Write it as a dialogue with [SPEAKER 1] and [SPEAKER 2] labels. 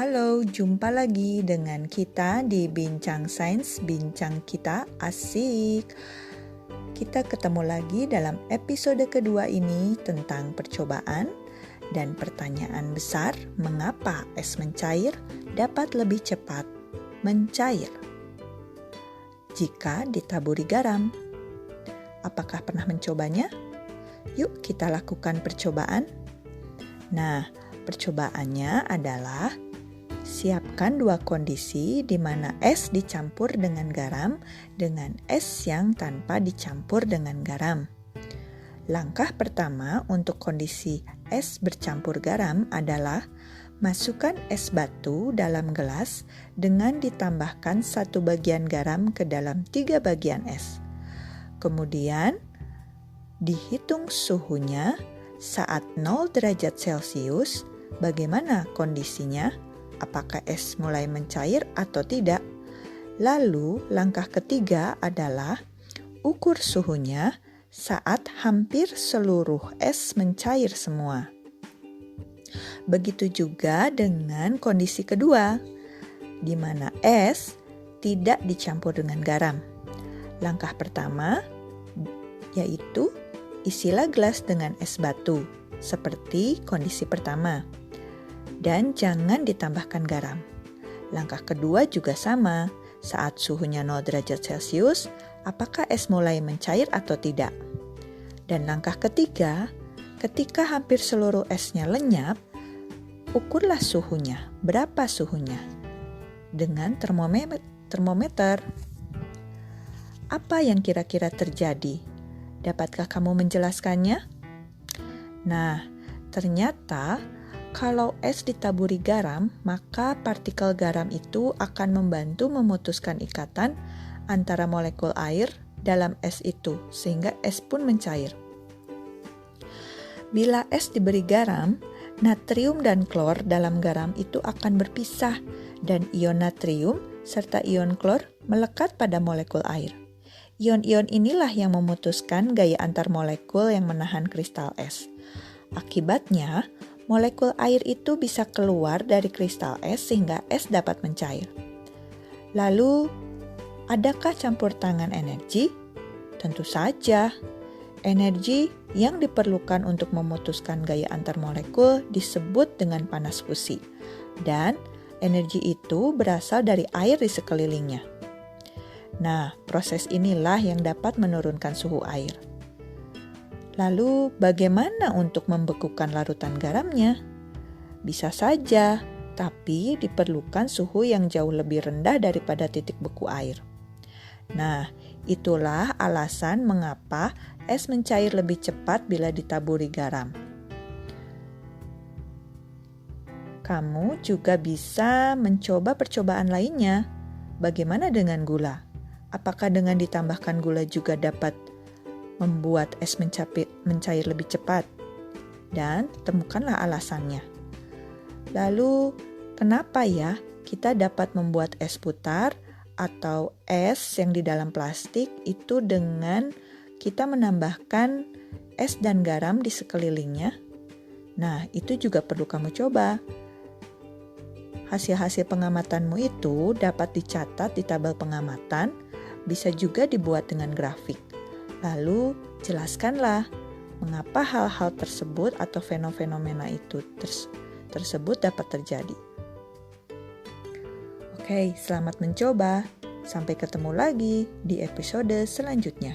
[SPEAKER 1] Halo, jumpa lagi dengan kita di Bincang Sains, Bincang Kita Asik. Kita ketemu lagi dalam episode kedua ini tentang percobaan dan pertanyaan besar, mengapa es mencair dapat lebih cepat mencair jika ditaburi garam. Apakah pernah mencobanya? Yuk kita lakukan percobaan. Nah, percobaannya adalah siapkan dua kondisi di mana es dicampur dengan garam dengan es yang tanpa dicampur dengan garam. Langkah pertama untuk kondisi es bercampur garam adalah masukkan es batu dalam gelas dengan ditambahkan 1 bagian garam ke dalam 3 bagian es. Kemudian dihitung suhunya saat 0 derajat Celcius. Bagaimana kondisinya? Apakah es mulai mencair atau tidak? Lalu langkah ketiga adalah ukur suhunya saat hampir seluruh es mencair semua. Begitu juga dengan kondisi kedua, di mana es tidak dicampur dengan garam. Langkah pertama yaitu isilah gelas dengan es batu, seperti kondisi pertama. Dan jangan ditambahkan garam. Langkah kedua juga sama, saat suhunya 0 derajat Celcius, apakah es mulai mencair atau tidak? Dan langkah ketiga, ketika hampir seluruh esnya lenyap, ukurlah suhunya. Berapa suhunya? Dengan termometer. Apa yang kira-kira terjadi? Dapatkah kamu menjelaskannya? Nah, ternyata kalau es ditaburi garam, maka partikel garam itu akan membantu memutuskan ikatan antara molekul air dalam es itu, sehingga es pun mencair. Bila es diberi garam, natrium dan klor dalam garam itu akan berpisah, dan ion natrium serta ion klor melekat pada molekul air. Ion-ion inilah yang memutuskan gaya antar molekul yang menahan kristal es. Akibatnya, molekul air itu bisa keluar dari kristal es sehingga es dapat mencair. Lalu, adakah campur tangan energi? Tentu saja. Energi yang diperlukan untuk memutuskan gaya antar molekul disebut dengan panas fusi. Dan energi itu berasal dari air di sekelilingnya. Nah, proses inilah yang dapat menurunkan suhu air. Lalu, bagaimana untuk membekukan larutan garamnya? Bisa saja, tapi diperlukan suhu yang jauh lebih rendah daripada titik beku air. Nah, itulah alasan mengapa es mencair lebih cepat bila ditaburi garam. Kamu juga bisa mencoba percobaan lainnya. Bagaimana dengan gula? Apakah dengan ditambahkan gula juga dapat membuat es mencair lebih cepat? Dan temukanlah alasannya. Lalu, kenapa ya kita dapat membuat es putar atau es yang di dalam plastik itu dengan kita menambahkan es dan garam di sekelilingnya? Nah, itu juga perlu kamu coba. Hasil-hasil pengamatanmu itu dapat dicatat di tabel pengamatan, bisa juga dibuat dengan grafik. Lalu, jelaskanlah mengapa hal-hal tersebut atau fenomena itu tersebut dapat terjadi. Oke, selamat mencoba. Sampai ketemu lagi di episode selanjutnya.